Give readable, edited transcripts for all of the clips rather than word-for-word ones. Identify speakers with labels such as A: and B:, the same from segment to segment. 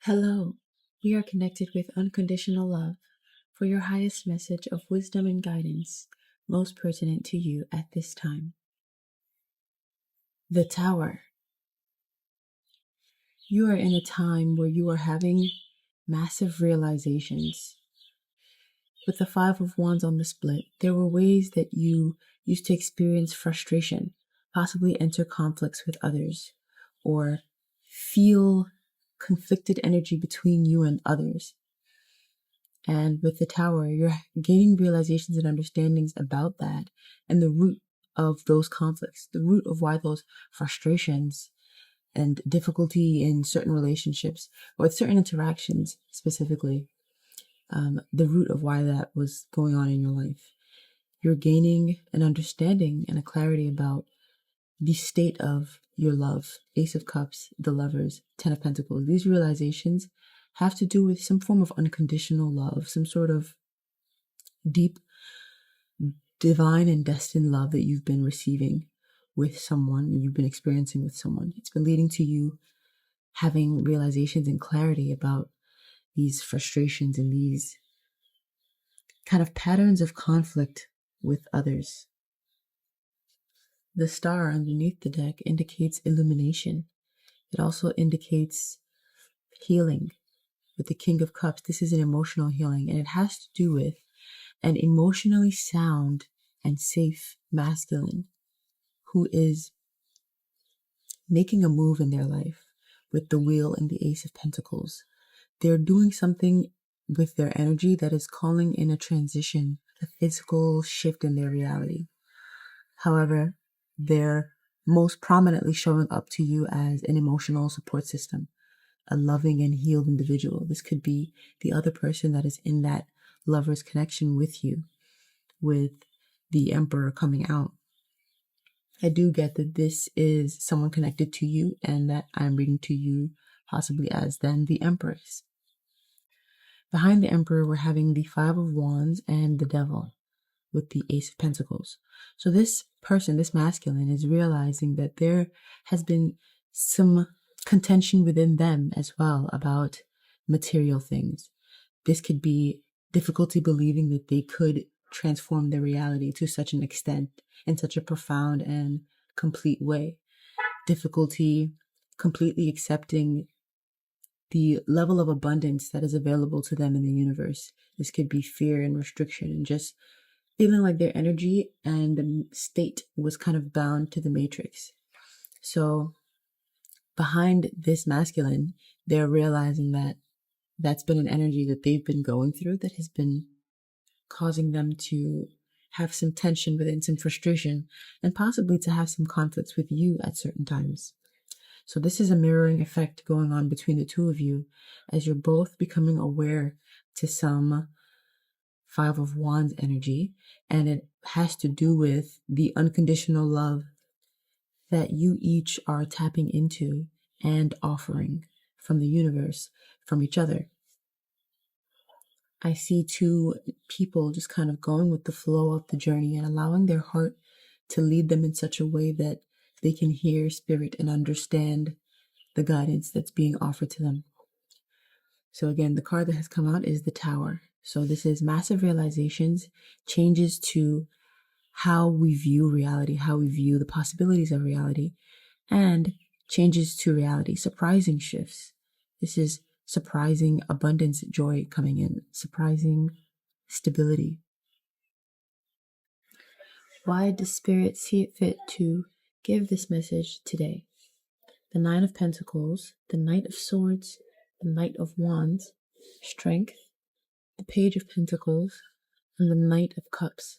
A: Hello, we are connected with unconditional love for your highest message of wisdom and guidance, most pertinent to you at this time. The Tower. You are in a time where you are having massive realizations. With the Five of Wands on the split, there were ways that you used to experience frustration, possibly enter conflicts with others, or feel conflicted energy between you and others. And with the Tower, you're gaining realizations and understandings about that and the root of those conflicts, the root of why those frustrations and difficulty in certain relationships or with certain interactions specifically, the root of why that was going on in your life. You're gaining an understanding and a clarity about the state of your love. Ace of Cups, the Lovers, Ten of Pentacles. These realizations have to do with some form of unconditional love, some sort of deep, divine and destined love that you've been receiving with someone, you've been experiencing with someone. It's been leading to you having realizations and clarity about these frustrations and these kind of patterns of conflict with others. The star underneath the deck indicates illumination. It also indicates healing. With the King of Cups, this is an emotional healing, and it has to do with an emotionally sound and safe masculine who is making a move in their life. With the Wheel and the Ace of Pentacles, they're doing something with their energy that is calling in a transition, a physical shift in their reality. However, they're most prominently showing up to you as an emotional support system, a loving and healed individual. This could be the other person that is in that lover's connection with you, with the Emperor coming out. I do get that this is someone connected to you and that I'm reading to you possibly as then the Empress. Behind the Emperor, we're having the Five of Wands and the Devil with the Ace of Pentacles. So this person, this masculine, is realizing that there has been some contention within them as well about material things. This could be difficulty believing that they could transform their reality to such an extent in such a profound and complete way. Difficulty completely accepting the level of abundance that is available to them in the universe. This could be fear and restriction and just feeling like their energy and the state was kind of bound to the matrix. So behind this masculine, they're realizing that that's been an energy that they've been going through that has been causing them to have some tension within, some frustration, and possibly to have some conflicts with you at certain times. So this is a mirroring effect going on between the two of you as you're both becoming aware to some Five of Wands energy, and it has to do with the unconditional love that you each are tapping into and offering from the universe, from each other. I see two people just kind of going with the flow of the journey and allowing their heart to lead them in such a way that they can hear spirit and understand the guidance that's being offered to them. So again, the card that has come out is the Tower. So this is massive realizations, changes to how we view reality, how we view the possibilities of reality, and changes to reality, surprising shifts. This is surprising abundance, joy coming in, surprising stability. Why does Spirit see it fit to give this message today? The Nine of Pentacles, the Knight of Swords, the Knight of Wands, Strength, the Page of Pentacles, and the Knight of Cups.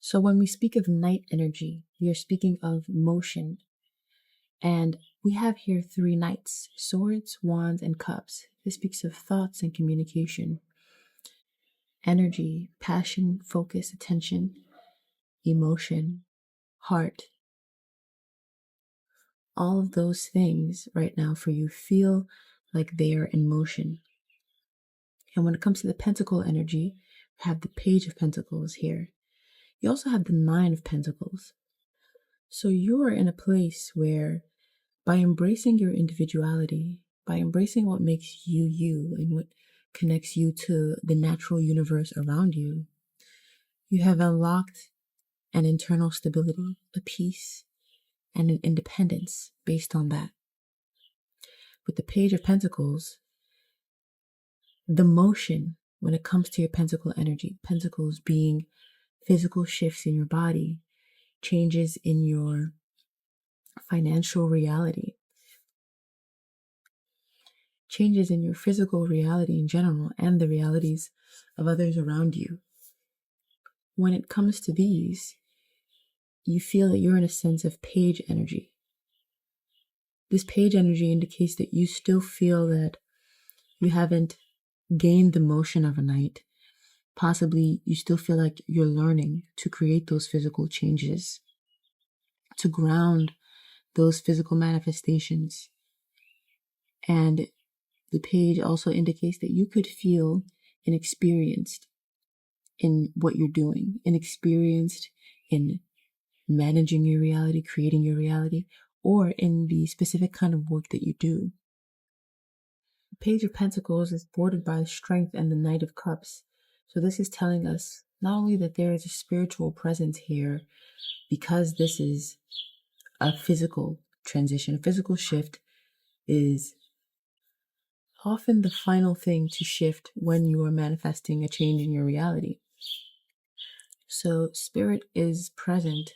A: So when we speak of night energy, we are speaking of motion. And we have here three knights: swords, wands, and cups. This speaks of thoughts and communication, energy, passion, focus, attention, emotion, heart. All of those things right now for you feel like they are in motion. And when it comes to the pentacle energy, we have the Page of Pentacles here. You also have the Nine of Pentacles. So you're in a place where By embracing your individuality, by embracing what makes you you and what connects you to the natural universe around you, you have unlocked an internal stability, a peace, and an independence based on that. With the Page of Pentacles, the motion when it comes to your pentacle energy, pentacles being physical shifts in your body, changes in your financial reality, changes in your physical reality in general, and the realities of others around you. When it comes to these, you feel that you're in a sense of page energy. This page energy indicates that you still feel that you haven't gained the motion overnight. Possibly you still feel like you're learning to create those physical changes, to ground those physical manifestations. And the page also indicates that you could feel inexperienced in what you're doing, inexperienced in managing your reality, creating your reality, or in the specific kind of work that you do. The Page of Pentacles is bordered by Strength and the Knight of Cups. So this is telling us not only that there is a spiritual presence here, because this is a physical transition, a physical shift is often the final thing to shift when you are manifesting a change in your reality. So Spirit is present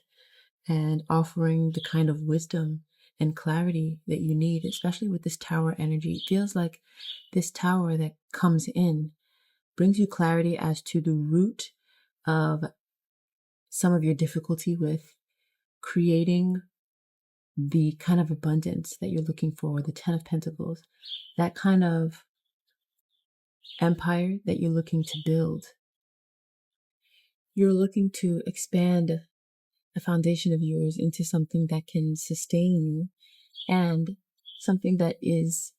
A: and offering the kind of wisdom and clarity that you need, especially with this Tower energy. It feels like this Tower that comes in brings you clarity as to the root of some of your difficulty with creating the kind of abundance that you're looking for, the Ten of Pentacles, that kind of empire that you're looking to build. You're looking to expand a foundation of yours into something that can sustain you and something that is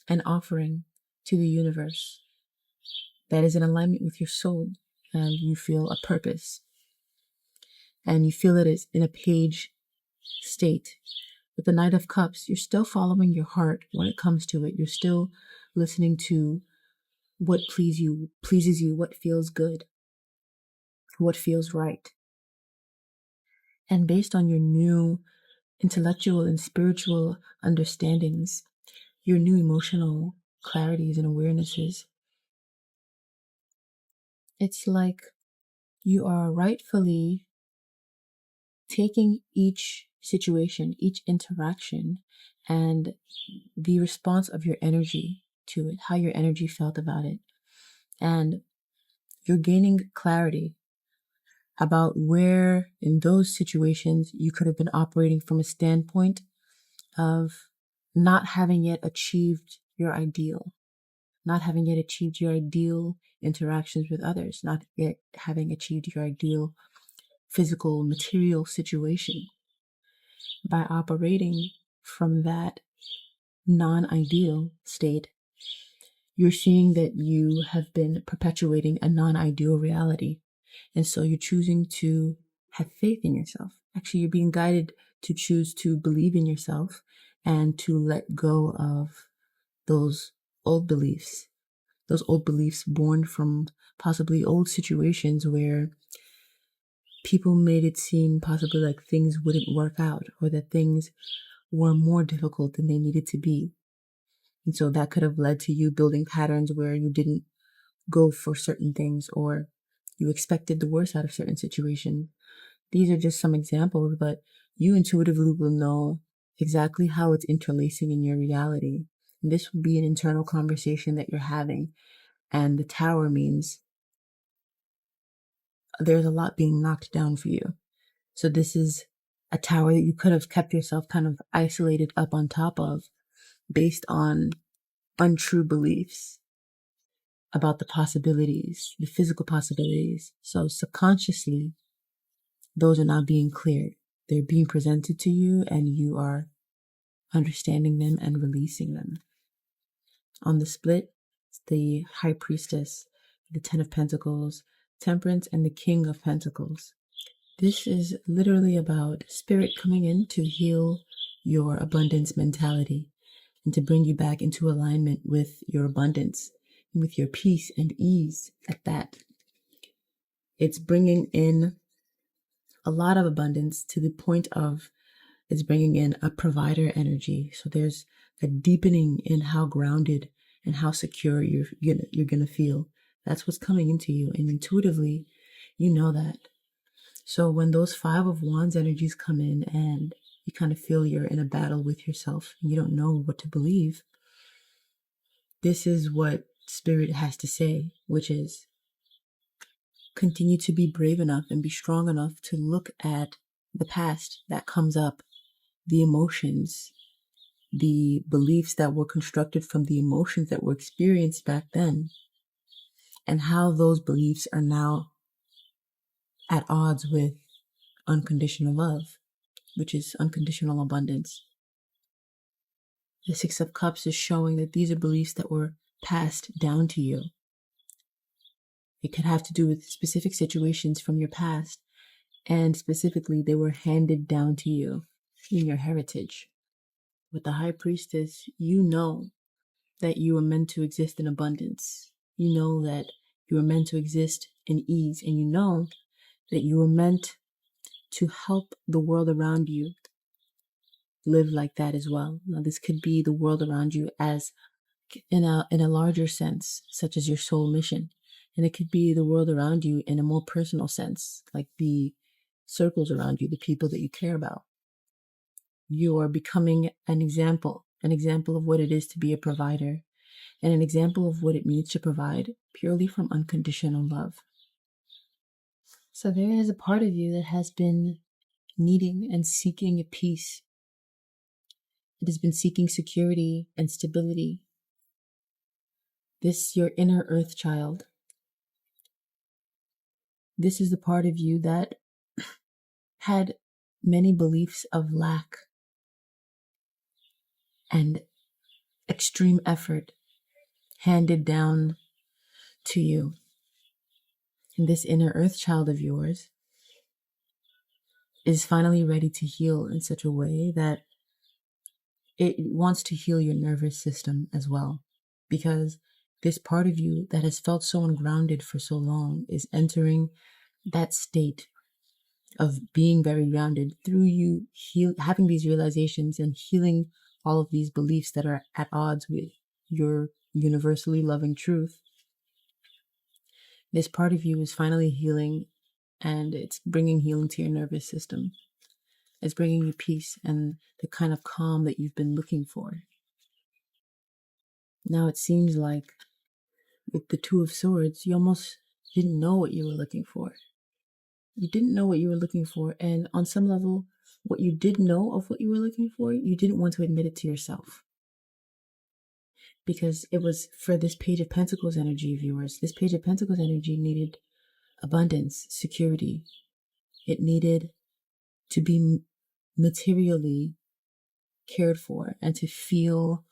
A: an offering to the universe, that is in alignment with your soul, and you feel a purpose, and you feel it is in a page state. With the Knight of Cups, you're still following your heart when it comes to it. You're still listening to what pleases you, what feels good, what feels right. And based on your new intellectual and spiritual understandings, your new emotional clarities and awarenesses, it's like you are rightfully taking each situation, each interaction, and the response of your energy to it, how your energy felt about it. And you're gaining clarity about where in those situations you could have been operating from a standpoint of not having yet achieved your ideal, not having yet achieved your ideal interactions with others, not yet having achieved your ideal physical, material situation. By operating from that non-ideal state, you're seeing that you have been perpetuating a non-ideal reality. And so you're choosing to have faith in yourself. Actually, you're being guided to choose to believe in yourself and to let go of those old beliefs born from possibly old situations where people made it seem possibly like things wouldn't work out, or that things were more difficult than they needed to be. And so that could have led to you building patterns where you didn't go for certain things, or you expected the worst out of certain situations. These are just some examples, but you intuitively will know exactly how it's interlacing in your reality. And this would be an internal conversation that you're having. And the Tower means there's a lot being knocked down for you. So this is a tower that you could have kept yourself kind of isolated up on top of based on untrue beliefs about the possibilities, the physical possibilities. So subconsciously, those are now being cleared. They're being presented to you and you are understanding them and releasing them. On the split, the High Priestess, the Ten of Pentacles, Temperance, and the King of Pentacles. This is literally about Spirit coming in to heal your abundance mentality and to bring you back into alignment with your abundance and with your peace and ease at that. It's bringing in a lot of abundance to the point of it's bringing in a provider energy. So there's a deepening in how grounded and how secure you're gonna feel. That's what's coming into you, and intuitively, you know that. So when those Five of Wands energies come in and you kind of feel you're in a battle with yourself and you don't know what to believe, this is what Spirit has to say, which is continue to be brave enough and be strong enough to look at the past that comes up, the emotions, the beliefs that were constructed from the emotions that were experienced back then, and how those beliefs are now at odds with unconditional love, which is unconditional abundance. The Six of Cups is showing that these are beliefs that were passed down to you. It could have to do with specific situations from your past, and specifically, they were handed down to you in your heritage. With the High Priestess, you know that you were meant to exist in abundance. You know that you were meant to exist in ease, and you know that you were meant to help the world around you live like that as well. Now, this could be the world around you as in a larger sense, such as your soul mission. And it could be the world around you in a more personal sense, like the circles around you, the people that you care about. You are becoming an example of what it is to be a provider, and an example of what it means to provide purely from unconditional love. So there is a part of you that has been needing and seeking a peace. It has been seeking security and stability. This, your inner earth child. This is the part of you that had many beliefs of lack and extreme effort handed down to you. And this inner earth child of yours is finally ready to heal in such a way that it wants to heal your nervous system as well. Because this part of you that has felt so ungrounded for so long is entering that state of being very grounded through you having these realizations and healing all of these beliefs that are at odds with your universally loving truth. This part of you is finally healing, and it's bringing healing to your nervous system. It's bringing you peace and the kind of calm that you've been looking for. Now it seems like with the Two of Swords, you almost didn't know what you were looking for. You didn't know what you were looking for, and on some level, what you did know of what you were looking for, you didn't want to admit it to yourself. Because it was for this Page of Pentacles energy of yours. This Page of Pentacles energy needed abundance, security. It needed to be materially cared for and to feel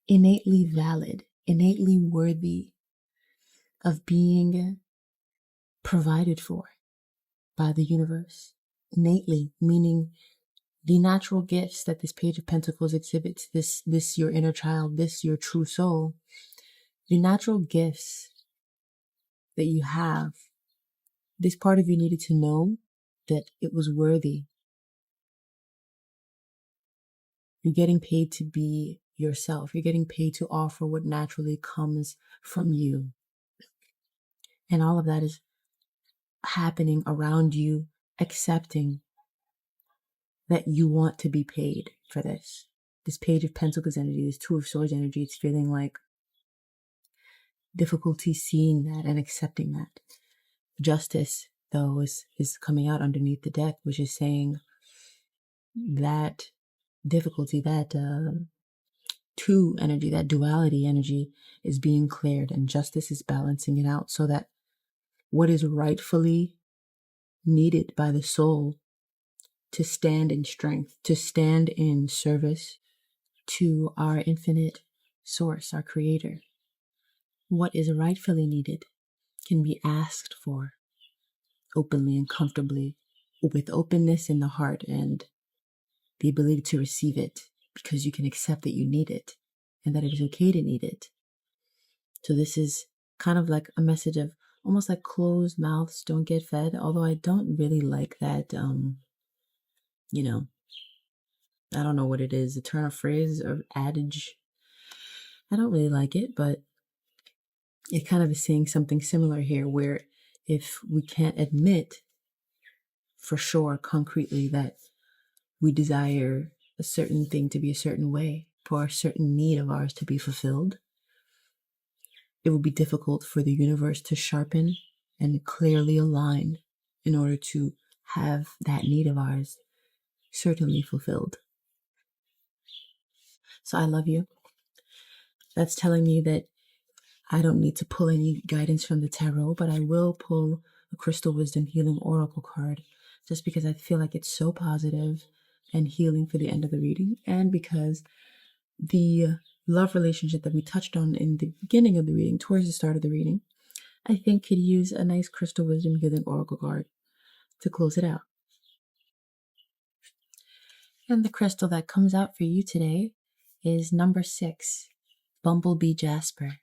A: innately valid, innately worthy of being provided for by the universe. Innately, meaning the natural gifts that this Page of Pentacles exhibits, this your inner child, this your true soul, the natural gifts that you have, this part of you needed to know that it was worthy. You're getting paid to be yourself. You're getting paid to offer what naturally comes from you. And all of that is happening around you, accepting that you want to be paid for this. This Page of Pentacles energy, this Two of Swords energy, it's feeling like difficulty seeing that and accepting that. Justice, though, is coming out underneath the deck, which is saying that difficulty, that two energy, that duality energy is being cleared, and justice is balancing it out so that what is rightfully needed by the soul to stand in strength, to stand in service to our infinite source, our creator, what is rightfully needed can be asked for openly and comfortably, with openness in the heart and the ability to receive it because you can accept that you need it and that it is okay to need it. So this is kind of like a message of almost like closed mouths don't get fed, although I don't really like that, I don't know what it is, a turn of phrase or adage. I don't really like it, but it kind of is saying something similar here where if we can't admit for sure concretely that we desire a certain thing to be a certain way, for a certain need of ours to be fulfilled, it will be difficult for the universe to sharpen and clearly align in order to have that need of ours certainly fulfilled. So I love you. That's telling me that I don't need to pull any guidance from the tarot, but I will pull a Crystal Wisdom Healing Oracle card just because I feel like it's so positive and healing for the end of the reading, and because the love relationship that we touched on in the beginning of the reading, towards the start of the reading, I think could use a nice Crystal Wisdom Healing Oracle card to close it out. And the crystal that comes out for you today is number 6, Bumblebee Jasper.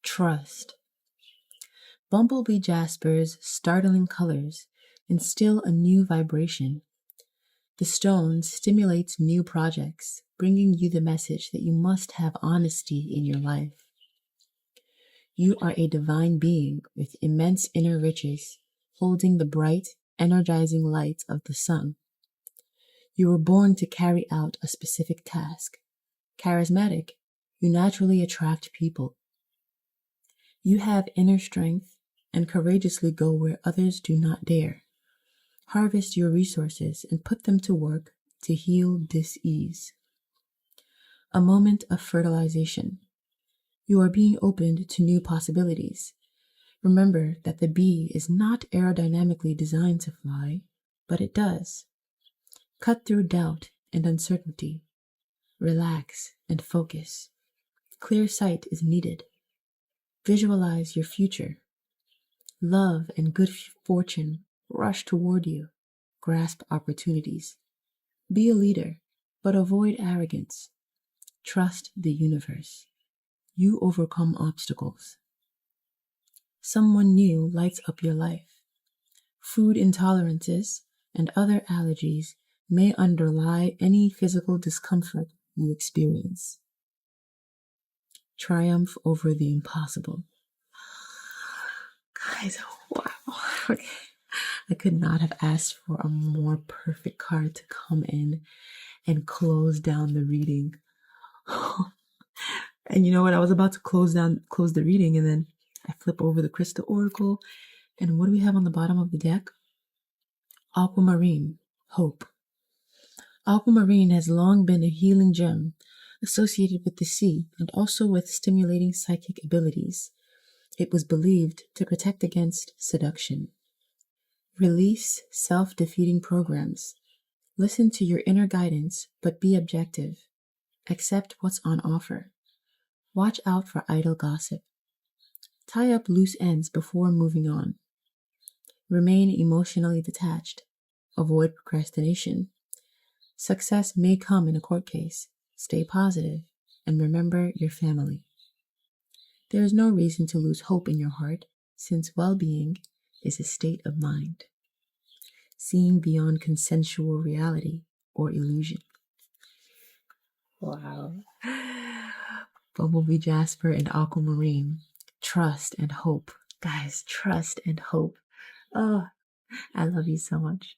A: Trust. Bumblebee Jasper's startling colors instill a new vibration. The stone stimulates new projects, bringing you the message that you must have honesty in your life. You are a divine being with immense inner riches, holding the bright, energizing light of the sun. You were born to carry out a specific task. Charismatic, you naturally attract people. You have inner strength and courageously go where others do not dare. Harvest your resources and put them to work to heal dis-ease. A moment of fertilization. You are being opened to new possibilities. Remember that the bee is not aerodynamically designed to fly, but it does. Cut through doubt and uncertainty. Relax and focus. Clear sight is needed. Visualize your future. Love and good fortune rush toward you. Grasp opportunities. Be a leader, but avoid arrogance. Trust the universe. You overcome obstacles. Someone new lights up your life. Food intolerances and other allergies may underlie any physical discomfort you experience. Triumph over the impossible. Guys, wow. Okay. I could not have asked for a more perfect card to come in and close down the reading. And you know what? I was about to close the reading, and then I flip over the Crystal Oracle. And what do we have on the bottom of the deck? Aquamarine, hope. Aquamarine has long been a healing gem associated with the sea and also with stimulating psychic abilities. It was believed to protect against seduction. Release self-defeating programs. Listen to your inner guidance, but be objective. Accept what's on offer. Watch out for idle gossip. Tie up loose ends before moving on. Remain emotionally detached. Avoid procrastination. Success may come in a court case. Stay positive and remember your family. There is no reason to lose hope in your heart, since well-being is a state of mind. Seeing beyond consensual reality or illusion. Wow. Bumblebee Jasper and Aquamarine. Trust and hope. Guys, trust and hope. Oh, I love you so much.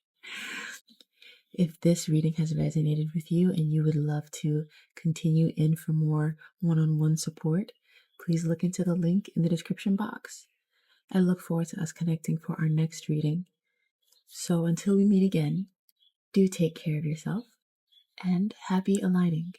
A: If this reading has resonated with you and you would love to continue in for more one-on-one support, please look into the link in the description box. I look forward to us connecting for our next reading. So until we meet again, do take care of yourself and happy aligning.